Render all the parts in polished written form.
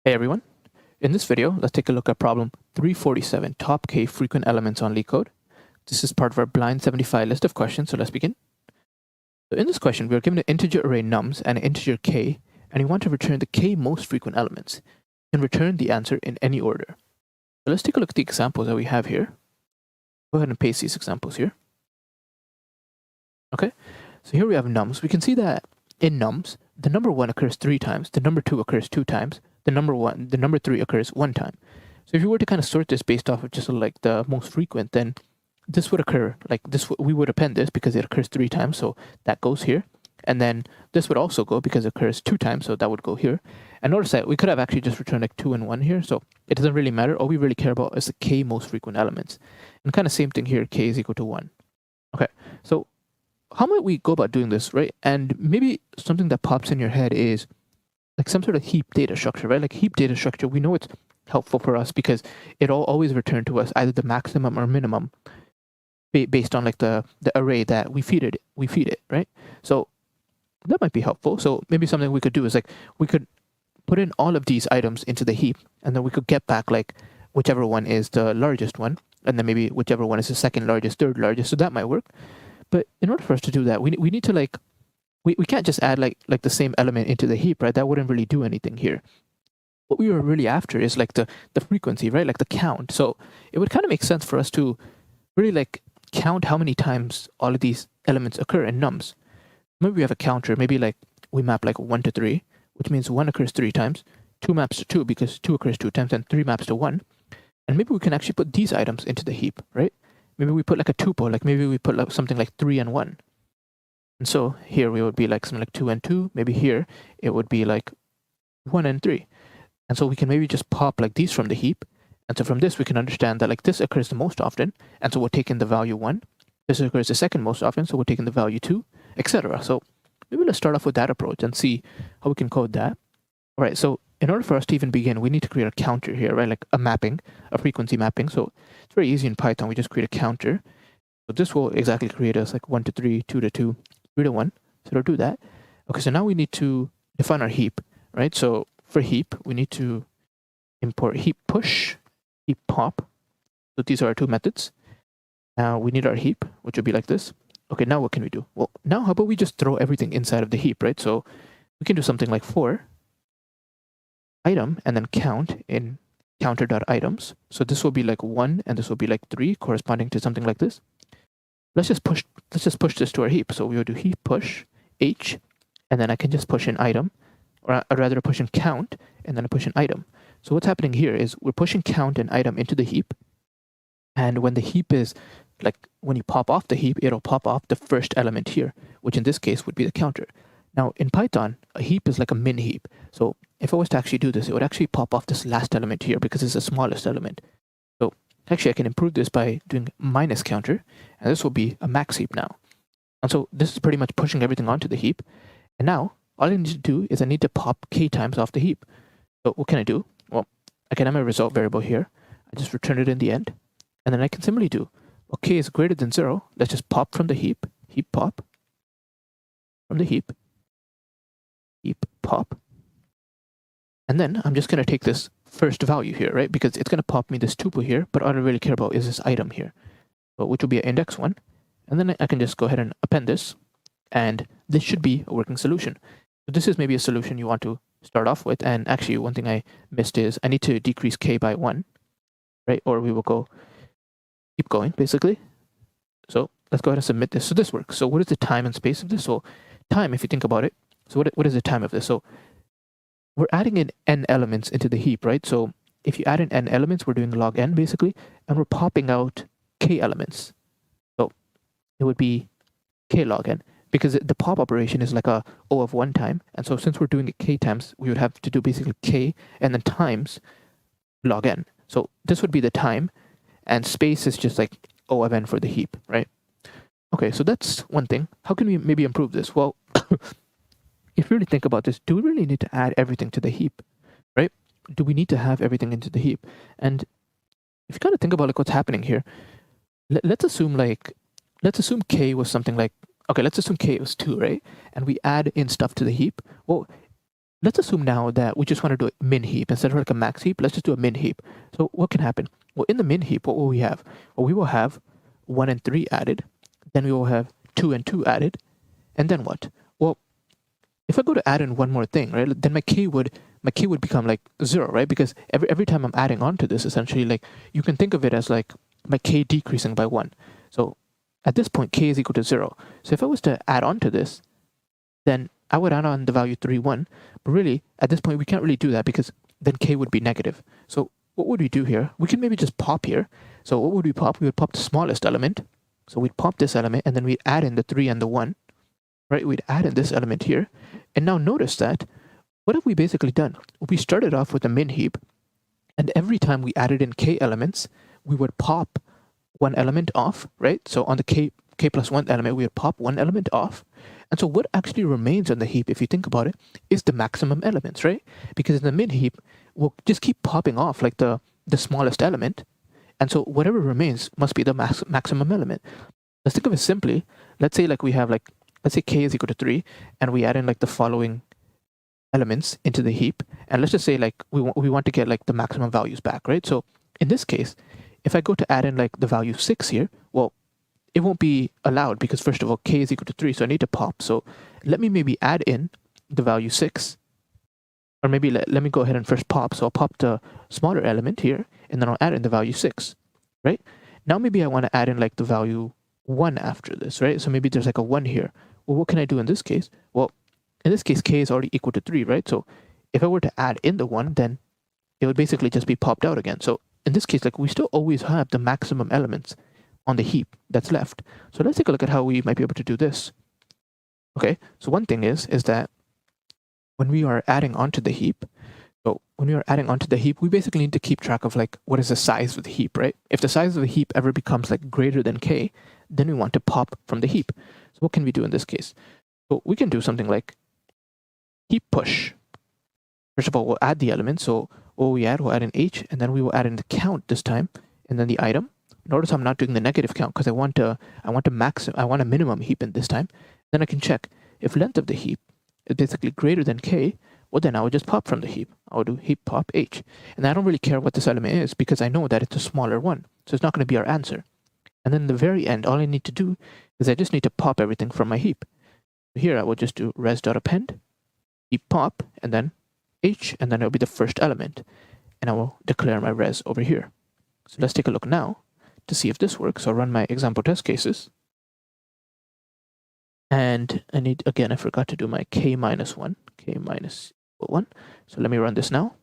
Hey everyone, in this video, let's take a look at problem 347, top k frequent elements on Leetcode. This is part of our blind 75 list of questions, so let's begin. So in this question, we are given an integer array nums and an integer k, and we want to return the k most frequent elements, and return the answer in any order. So let's take a look at the examples that we have here. Go ahead and paste these examples here. Okay, so here we have nums. We can see that in nums, the number 1 occurs 3 times, the number 2 occurs 2 times, the number 3 occurs 1 time. So if you were to kind of sort this based off of just like the most frequent, then this would occur like this. We would append this because it occurs 3 times, so that goes here. And then this would also go because it occurs 2 times, so that would go here. And notice that we could have actually just returned like 2 and 1 here, so it doesn't really matter. All we really care about is the k most frequent elements. And kind of same thing here, k is equal to 1. Okay, so how might we go about doing this, right? And maybe something that pops in your head is like some sort of heap data structure, right? Like heap data structure, we know it's helpful for us because it'll always return to us either the maximum or minimum based on like the array that we feed it, right? So that might be helpful. So maybe something we could do is like we could put in all of these items into the heap, and then we could get back like whichever one is the largest one, and then maybe whichever one is the second largest, third largest. So that might work. But in order for us to do that, we need to like, we can't just add like the same element into the heap, right? That wouldn't really do anything here. What we were really after is like the frequency, right? Like the count. So it would kind of make sense for us to really like count how many times all of these elements occur in nums. Maybe we have a counter, maybe like we map like 1 to 3, which means 1 occurs 3 times, 2 maps to 2 because 2 occurs 2 times, and 3 maps to 1. And maybe we can actually put these items into the heap, right? Maybe we put like a tuple, like maybe we put like something like 3 and 1. And so here we would be like something like 2 and 2. Maybe here it would be like 1 and 3. And so we can maybe just pop like these from the heap. And so from this, we can understand that like this occurs the most often. And so we'll take in the value 1. This occurs the second most often. So we'll take in the value 2, etc. So maybe let's start off with that approach and see how we can code that. All right. So in order for us to even begin, we need to create a counter here, right? Like a mapping, a frequency mapping. So it's very easy in Python. We just create a counter. So this will exactly create us like 1 to 3, 2 to 2, 3 to 1. So it'll do that. Okay, so now we need to define our heap, right? So for heap, we need to import heap push, heap pop. So these are our two methods. Now we need our heap, which would be like this. Okay, now what can we do? Well, now how about we just throw everything inside of the heap, right? So we can do something like for item and then count in counter.items. So this will be like 1 and this will be like 3, corresponding to something like this. Let's just push this to our heap. So we will do heap push h, and then I can just push in item, or I'd rather push in count and then I push in item. So what's happening here is we're pushing count and item into the heap, and when the heap is like, when you pop off the heap, it'll pop off the first element here, which in this case would be the counter. Now in Python, a heap is like a min heap. So if I was to actually do this, it would actually pop off this last element here because it's the smallest element. So actually I can improve this by doing minus counter, and this will be a max heap now. And so this is pretty much pushing everything onto the heap. And now all I need to do is I need to pop k times off the heap. So what can I do? Well, I can have my result variable here. I just return it in the end. And then I can simply do, well, k is greater than 0. Let's just pop from the heap, heap pop, from the heap pop. And then I'm just going to take this first value here, right? Because it's going to pop me this tuple here, but all I really care about is this item here, which will be an index 1. And then I can just go ahead and append this, and this should be a working solution. So this is maybe a solution you want to start off with. And actually, one thing I missed is I need to decrease k by 1, right? Or we will keep going, basically. So let's go ahead and submit this. So this works. So what is the time and space of this? So time, if you think about it, so what is the time of this? So we're adding in n elements into the heap, right? So if you add in n elements, we're doing log n basically, and we're popping out k elements. So it would be k log n, because the pop operation is like a O of 1 time. And so since we're doing it k times, we would have to do basically k and then times log n. So this would be the time, and space is just like O of n for the heap, right? Okay, so that's one thing. How can we maybe improve this? Well, if you really think about this, do we really need to add everything to the heap, right? Do we need to have everything into the heap? And if you kind of think about like what's happening here, let's assume k was something like, okay, let's assume k was 2, right? And we add in stuff to the heap. Well, let's assume now that we just want to do a min heap instead of like a max heap. Let's just do a min heap. So what can happen? Well, in the min heap, what will we have? Well, we will have 1 and 3 added. Then we will have 2 and 2 added. And then what? Well, if I go to add in one more thing, right, then my k would become like 0, right? Because every time I'm adding on to this, essentially, like you can think of it as like my k decreasing by 1. So at this point, k is equal to 0. So if I was to add on to this, then I would add on the value 3, 1. But really, at this point, we can't really do that because then k would be negative. So what would we do here? We can maybe just pop here. So what would we pop? We would pop the smallest element. So we'd pop this element, and then we'd add in the 3 and the 1. Right? We'd add in this element here. And now notice that, what have we basically done? We started off with a min heap, and every time we added in k elements, we would pop one element off, right? So on the k plus 1 element, we would pop one element off. And so what actually remains on the heap, if you think about it, is the maximum elements, right? Because in the min heap, we'll just keep popping off like the smallest element. And so whatever remains must be the maximum element. Let's think of it simply. Let's say like we have like, let's say k is equal to 3, and we add in like the following elements into the heap. And let's just say like we want to get like the maximum values back, right? So in this case, if I go to add in like the value 6 here, well, it won't be allowed because first of all, k is equal to 3, so I need to pop. So let me maybe add in the value 6, or maybe let me go ahead and first pop. So I'll pop the smaller element here, and then I'll add in the value 6, right? Now maybe I want to add in like the value 1 after this, right? So maybe there's like a 1 here. Well, what can I do in this case? Well, in this case, k is already equal to 3, right? So if I were to add in the 1, then it would basically just be popped out again. So in this case, like we still always have the maximum elements on the heap that's left. So let's take a look at how we might be able to do this. Okay, so one thing is that when we are adding onto the heap, we basically need to keep track of like what is the size of the heap, right? If the size of the heap ever becomes like greater than k, then we want to pop from the heap. So what can we do in this case? So we can do something like heap push. First of all, we'll add the element. So what we add, we'll add an h, and then we will add in the count this time, and then the item. Notice I'm not doing the negative count because I want a minimum heap in this time. Then I can check if length of the heap is basically greater than k. Well, then I would just pop from the heap. I would do heap pop h, and I don't really care what this element is because I know that it's a smaller one, so it's not going to be our answer. And then in the very end, all I need to do is I just need to pop everything from my heap. Here I will just do res.append heap pop, and then h, and then it'll be the first element, and I will declare my res over here. So let's take a look now to see if this works. I'll run my example test cases. And I forgot to do my k minus 1, k minus 1. So let me run this now.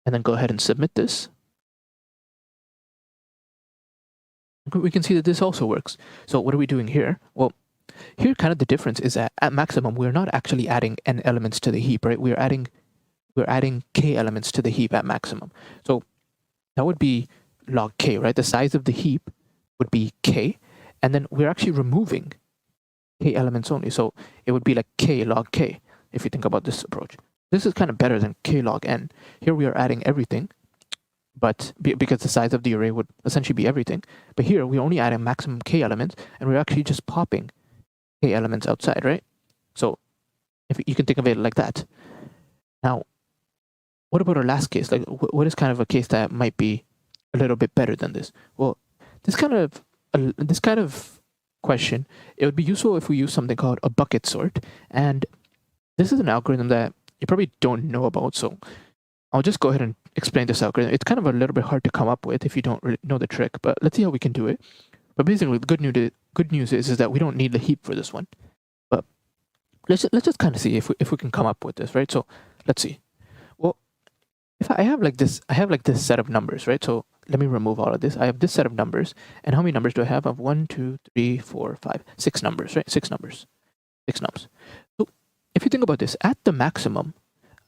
And then go ahead and submit this. We can see that this also works. So what are we doing here? Well, here kind of the difference is that at maximum, we're not actually adding n elements to the heap, right? We're adding k elements to the heap at maximum. So that would be log k, right? The size of the heap would be k, and then we're actually removing k elements only. So it would be like k log k, if you think about this approach. This is kind of better than k log n. Here we are adding everything, but because the size of the array would essentially be everything. But here we're only adding maximum k elements, and we're actually just popping k elements outside, right? So if you can think of it like that. Now, what about our last case? Like, what is kind of a case that might be a little bit better than this? Well, this kind of question, it would be useful if we use something called a bucket sort. And this is an algorithm that you probably don't know about. So I'll just go ahead and explain this algorithm. It's kind of a little bit hard to come up with if you don't really know the trick, but let's see how we can do it. But basically, the good news is that we don't need the heap for this one. But let's just kind of see if we can come up with this, right? So let's see. Well, if I have like this set of numbers, right? So let me remove all of this. I have this set of numbers, and how many numbers do I have? I have 1, 2, 3, 4, 5, 6 numbers, right? 6 numbers, 6 nums. So if you think about this, at the maximum,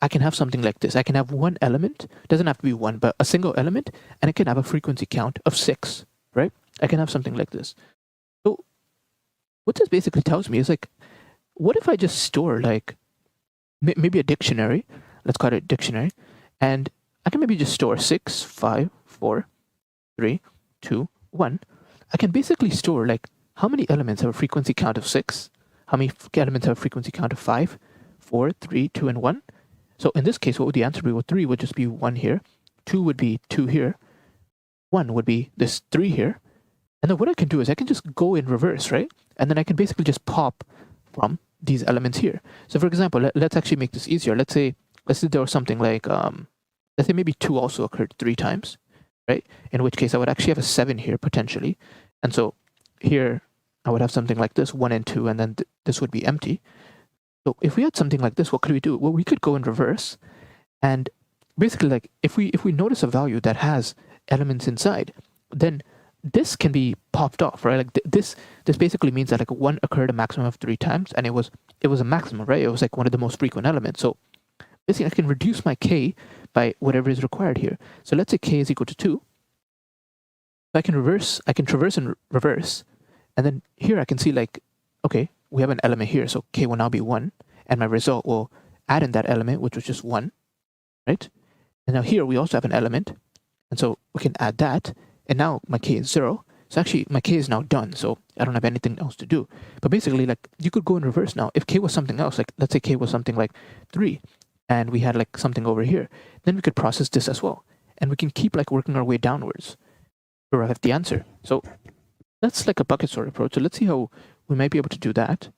I can have something like this. I can have one element, doesn't have to be one, but a single element, and it can have a frequency count of 6, right? I can have something like this. So what this basically tells me is like, what if I just store like maybe a dictionary? Let's call it a dictionary, and I can maybe just store 6, 5, 4, 3, 2, 1. I can basically store like how many elements have a frequency count of 6, how many elements have a frequency count of 5, 4, 3, 2, and 1. So in this case, what would the answer be? Well, 3 would just be 1 here, 2 would be 2 here, 1 would be this 3 here. And then what I can do is I can just go in reverse, right? And then I can basically just pop from these elements here. So for example, let's actually make this easier. Let's say there was something like, let's say maybe 2 also occurred 3 times, right? In which case I would actually have a 7 here potentially. And so here I would have something like this, 1 and 2, and then this would be empty. So if we had something like this, what could we do? Well, we could go in reverse, and basically, like if we notice a value that has elements inside, then this can be popped off, right? Like this basically means that like 1 occurred a maximum of 3 times, and it was a maximum, right? It was like one of the most frequent elements. So basically, I can reduce my k by whatever is required here. So let's say k is equal to 2. So I can traverse and reverse, and then here I can see like, okay, we have an element here, so k will now be 1, and my result will add in that element, which was just 1, right? And now here we also have an element, and so we can add that, and now my k is 0. So actually my k is now done, so I don't have anything else to do. But basically, like, you could go in reverse now. If k was something else, like let's say k was something like 3, and we had like something over here, then we could process this as well, and we can keep like working our way downwards to arrive at the answer. So that's like a bucket sort approach. So let's see how we might be able to do that.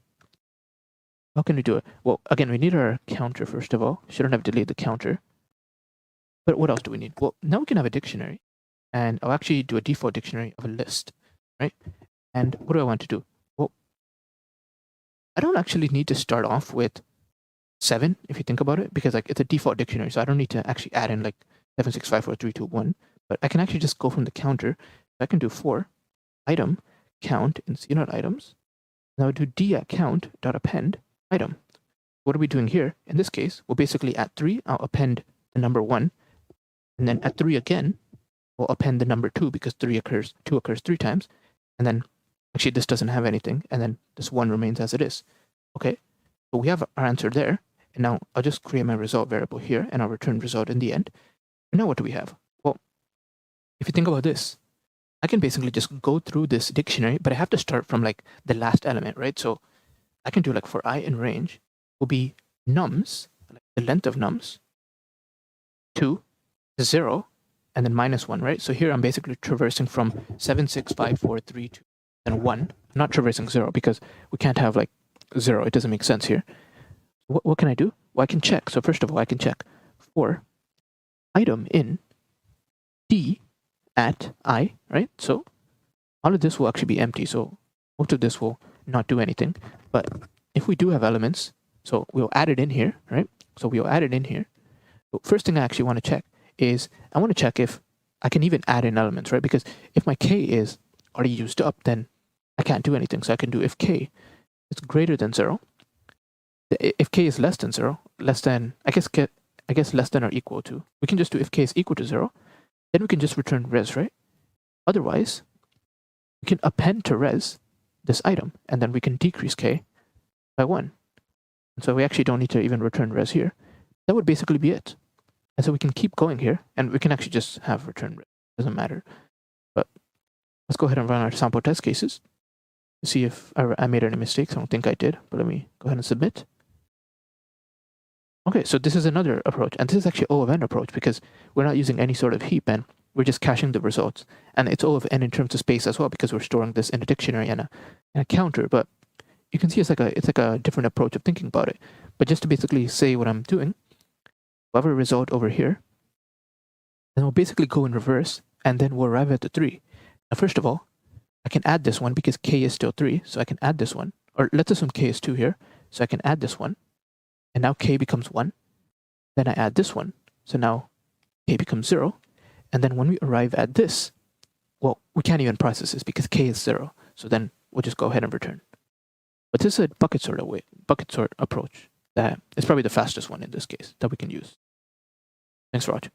How can we do it? Well, again, we need our counter first of all. Shouldn't have delayed the counter. But what else do we need? Well, now we can have a dictionary, and I'll actually do a default dictionary of a list, right? And what do I want to do? Well, I don't actually need to start off with 7, if you think about it, because like it's a default dictionary, so I don't need to actually add in like 7, 6, 5, 4, 3, 2, 1. But I can actually just go from the counter. I can do 4 item count in c.items. Now do d@count.append item. What are we doing here? In this case, we'll basically at 3, I'll append the number 1, and then at 3 again, we'll append the number 2 because 2 occurs 3 times, and then actually this doesn't have anything, and then this 1 remains as it is. Okay, so we have our answer there, and now I'll just create my result variable here, and I'll return result in the end. And now what do we have? Well, if you think about this, I can basically just go through this dictionary, but I have to start from like the last element, right? So I can do like for I in range will be nums, like the length of nums, 2, 0, and then -1, right? So here I'm basically traversing from 7, 6, 5, 4, 3, 2, and 1. I'm not traversing 0 because we can't have like 0. It doesn't make sense here. What can I do? Well, I can check. So first of all, I can check for item in d at I, right? So all of this will actually be empty. So most of this will not do anything. But if we do have elements, so we'll add it in here, right? So we'll add it in here. So first thing I actually want to check is I want to check if I can even add in elements, right? Because if my k is already used up, then I can't do anything. So I can do if k is greater than 0. If k is less than 0, less than, I guess less than or equal to, we can just do if k is equal to 0. Then we can just return res, right? Otherwise, we can append to res this item, and then we can decrease k by 1. And so we actually don't need to even return res here. That would basically be it. And so we can keep going here, and we can actually just have return res. Doesn't matter. But let's go ahead and run our sample test cases to see if I made any mistakes. I don't think I did, but let me go ahead and submit. Okay, so this is another approach, and this is actually O of n approach because we're not using any sort of heap, and we're just caching the results. And it's O of n in terms of space as well because we're storing this in a dictionary and a counter. But you can see it's like a different approach of thinking about it. But just to basically say what I'm doing, we'll have a result over here, then we'll basically go in reverse, and then we'll arrive at the 3. Now, first of all, I can add this one because k is still 3, so I can add this one. Or let's assume k is 2 here, so I can add this one. And now k becomes 1. Then I add this one. So now k becomes 0. And then when we arrive at this, well, we can't even process this because k is 0. So then we'll just go ahead and return. But this is a bucket sort approach that is probably the fastest one in this case that we can use. Thanks for watching.